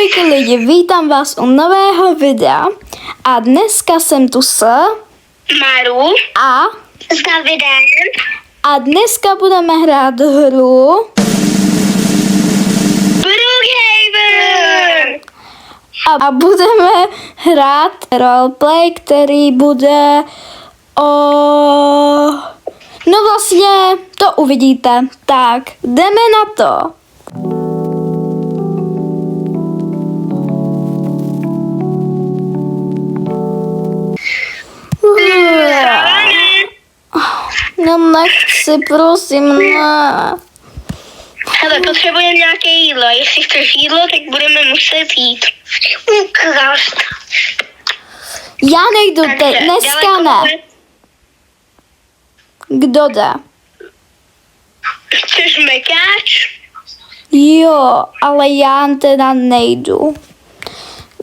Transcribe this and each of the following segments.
Ahojky lidi, vítám vás u nového videa a dneska jsem tu s Maru a s Davidem a dneska budeme hrát hru Brookhaven. a budeme hrát roleplay, který bude o... No vlastně, to uvidíte. Tak, jdeme na to. No nechci, prosím, ne. Hele, potřebujeme nějaké jídlo. Jestli chceš jídlo, tak budeme muset jít. Krást. Já nejdu teď, dneska ne. Kdo jde? Chceš mekáč? Jo, ale já teda nejdu.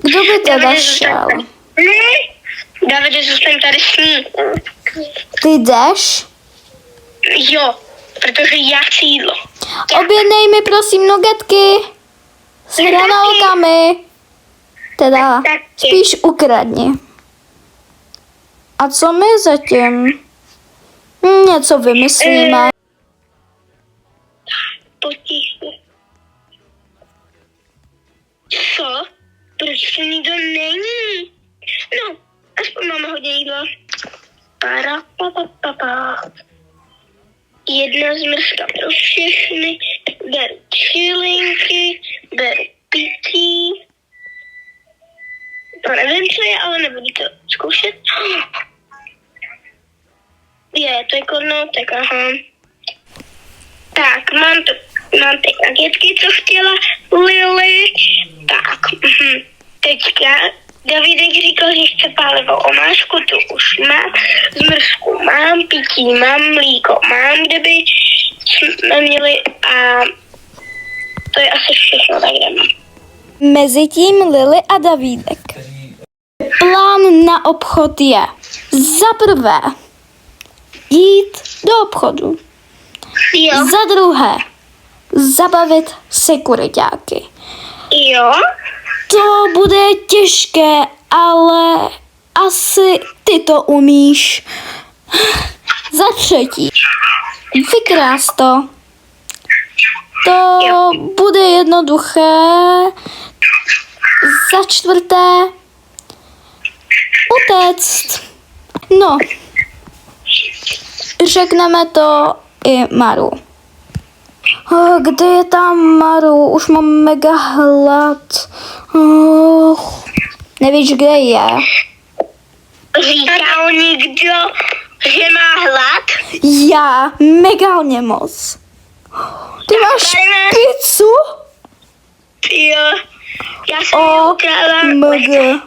Kdo by teda Davide, šel? Ne. Davide, zůstaň tady s ní. Ty jdeš? Jo, protože já chci jídlo. Objednej mi prosím nugetky s hranolkami. Teda spíš ukradni. A co my zatím? Něco vymyslíme. Potichu. Co? Proč to nikdo není? No, aspoň máme hodně jídla. Para. Jedna zmrzka pro všechny. Beru čilinky, beru pití. To nevím, co je, ale nebudu to zkoušet. To je kornoutek, aha. Tak, mám teď nuggetky, co chtěla Lily. Tak, teďka Davidek říkal, že chce pálivou omáčku, tu už mám. Zmrzku mám, pití mám, mlíko mám, kdyby jsme měli a to je asi všechno, tak jdeme. Mezitím Lily a Davídek. Plán na obchod je za prvé jít do obchodu. Jo. Za druhé zabavit sekuriťáky. Jo. To bude těžké, ale asi ty to umíš. Za třetí vykrást to. To bude jednoduché. Za čtvrté utéct. No, řekneme to i Maru. Kde je tam Maru? Už mám mega hlad. Nevíš, kde je? Říkal někdo, že má hlad? Já, megálně moc. Ty máš pizzu? Jo, já jsem ji ukradla. Mg.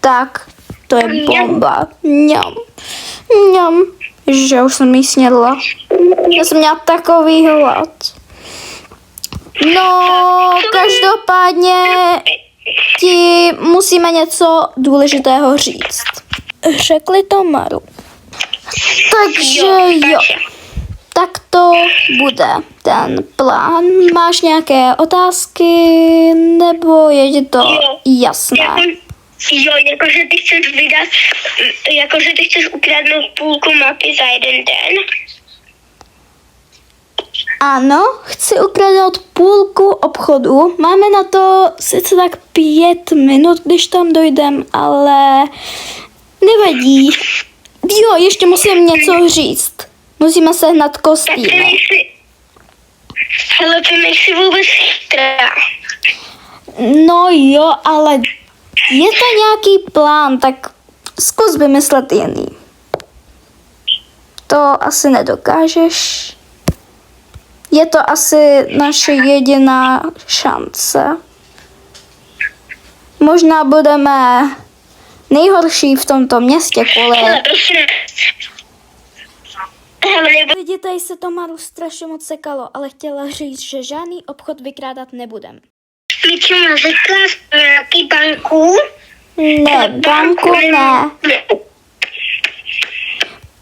Tak, to je bomba. Mňam. Že už jsem jí snědla. Já jsem měla takový hlad. No, každopádně ti musíme něco důležitého říct. Řekli to Maru. Takže jo. Tak to bude ten plán. Máš nějaké otázky, nebo je ti to jasné? Jakože ty chceš vydat, jakože ty chceš ukradnout půlku mapy za jeden den. Ano, chci ukradnout půlku obchodu. Máme na to sice tak 5 minut, když tam dojdem, ale nevadí. Jo, ještě musím něco říct. Musíme sehnat kostýmy. Hele, ty nejsi vůbec chytrá. No jo, ale je to nějaký plán, tak zkus vymyslet jiný. To asi nedokážeš. Je to asi naše jediná šance. Možná budeme nejhorší v tomto městě kvůli... Hele, prosím. Lidi, tady se to Maru strašně moc sekalo, ale chtěla říct, že žádný obchod vykrádat nebudem. My chceme vyklást nějaký banku? Ne, banku ne.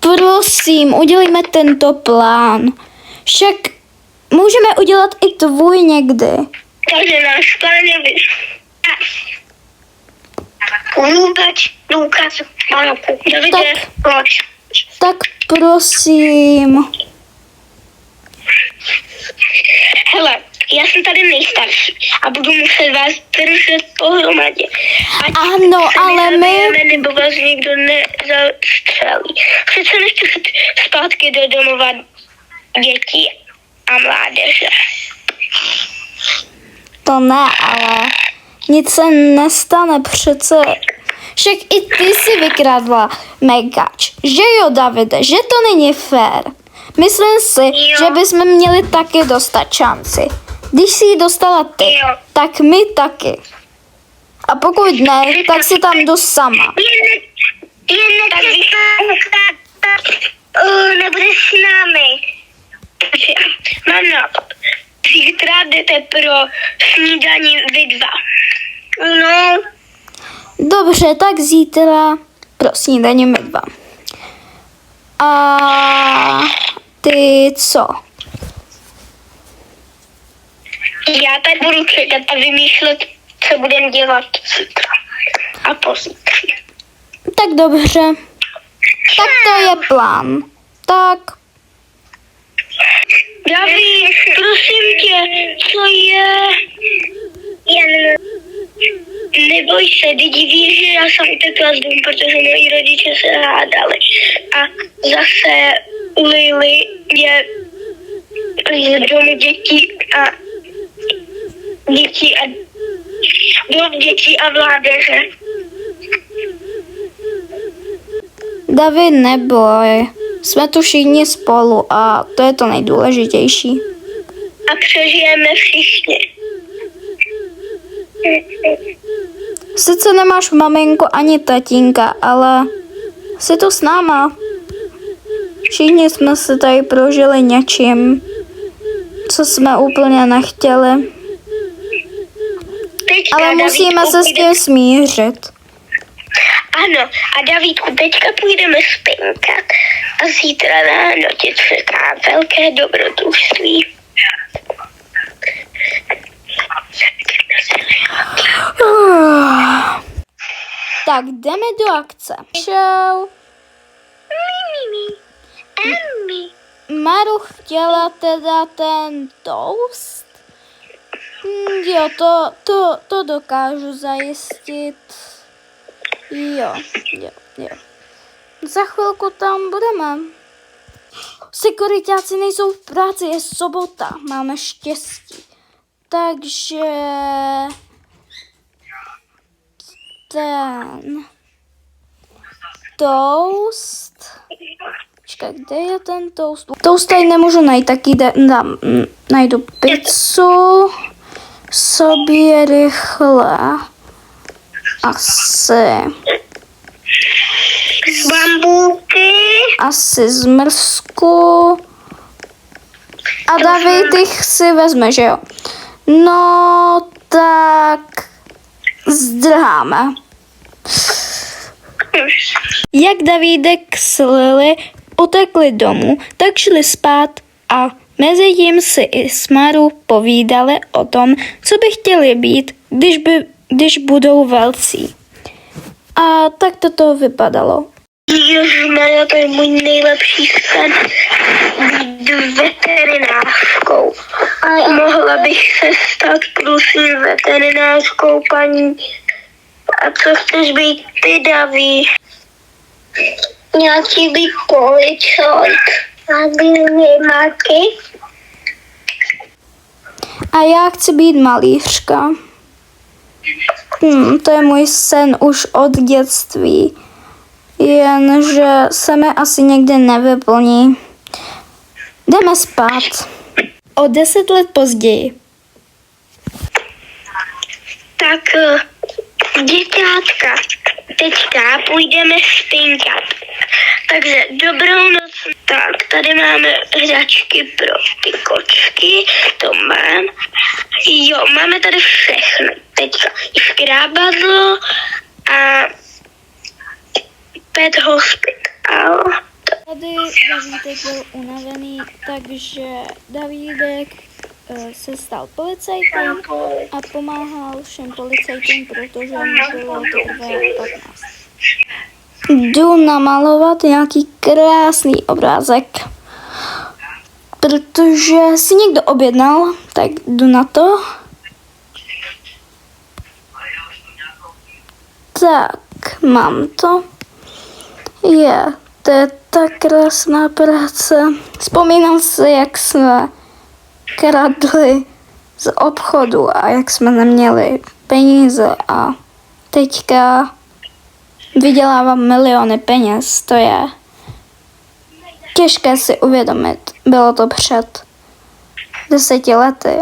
Prosím, udělejme tento plán. Však můžeme udělat i tvůj někdy. Takže náš plán je ulúbať Lukas Malku. Davide, pojď. Tak prosím. Hele, já jsem tady nejstarší a budu muset vás držet pohromadě. Ať Ano, se ale my... nezabijeme, nebo vás někdo nezastřelí. Přece nechci jít zpátky do domova dětí a mládeže. To ne, ale nic se nestane přece. Však i ty si vykradla megač. Že jo, Davide, že to není fér. Myslím si, Jo. že bychom měli taky dostat šanci. Když si ji dostala ty, Jo. tak my taky. A pokud ne, tak si tam jdu sama. Nebudeš s námi. Mám nápad. Zítra jdete pro snídaní vy dva. No, Dobře, tak zítra pro snídaně my dva. A ty co? já tak budu čekat a vymýšlet, co budeme dělat zítra. A pozítří. Tak dobře. Tak to je plán. Tak, Daví, prosím tě, co je? Neboj se, lidi ví, že já jsem utekla z domu, protože moji rodiče se hádali. A zase Lily je z domu dětí a mládeže. David, neboj. Jsme tu všichni spolu a to je to nejdůležitější. A přežijeme všichni. Sice nemáš maminku ani tatínka, ale jsi tu s náma. Všichni jsme se tady prožili něčím, co jsme úplně nechtěli. Teďka, Ale musíme Davídku, se s tím smířit. Ano, a Davídku, teďka půjdeme spinkat a zítra ráno tě čeká velké dobrodružství. Tak jdeme do akce. Čau. Emmy. Maru chtěla teda ten toast? Jo, to dokážu zajistit. Jo. Za chvilku tam budeme. Sekuritáci nejsou v práci, je sobota, máme štěstí. Takže ten toast. Počkej, kde je ten toast? Toast tady nemůžu najít, tak najdu pizzu. Sobě rychle. Asi zmrzku. A David jich si vezme, že jo? No, tak zdrháme. Jak Davídek s Lily utekli domů, tak šli spát a mezi tím si i s Marou povídali o tom, co by chtěli být, když budou velcí. A tak to vypadalo. Ježišmarja, to je můj nejlepší sen být veterinářkou. A mohla bych se stát, prosím, veterinářkou, paní. A co chceš být ty, Daví? Já chci být policajt. A máky? A já chci být malířka. To je můj sen už od dětství. Jenže se mi asi někdy nevyplní. Jdeme spát. O 10 let později. Tak, děťátka, teďka půjdeme spinkat. Takže dobrou noc. Tak, tady máme hračky pro ty kočky, to mám. Jo, máme tady všechno. Teďka i škrábadlo a pet hospital. Tady Davídek byl unavený, takže Davídek se stal policajtem a pomáhal všem policajtům, protože mu bylo teprve 15. Jdu namalovat nějaký krásný obrázek, protože si někdo objednal, tak jdu na to. Tak, mám to. To je tak krásná práce. Vzpomínám si, jak jsme kradli z obchodu a jak jsme neměli peníze a teďka vydělávám miliony peněz. To je těžké si uvědomit. Bylo to před 10 lety.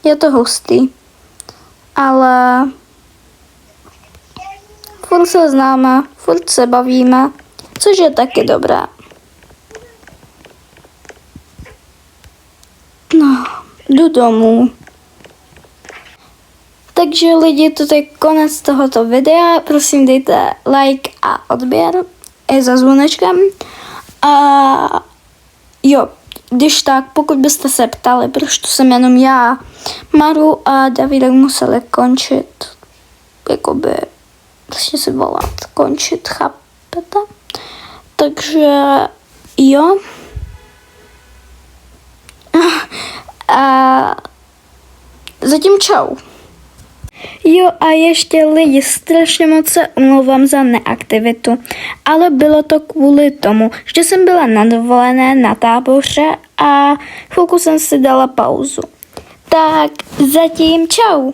Je to hustý, ale furt se známe, furt se bavíme, což je taky dobré. No, jdu domů. Takže lidi, to je konec tohoto videa. Prosím, dejte like a odběr i za zvonečkem. A jo, když tak, pokud byste se ptali, proč tu jsem jenom já, Maru a Davidek museli končit, jakoby, prostě si volat, končit, chápete? Takže jo. A zatím čau. Jo a ještě lidi, strašně moc se omlouvám za neaktivitu, ale bylo to kvůli tomu, že jsem byla na dovolené na táboře a chvilku jsem si dala pauzu. Tak zatím čau.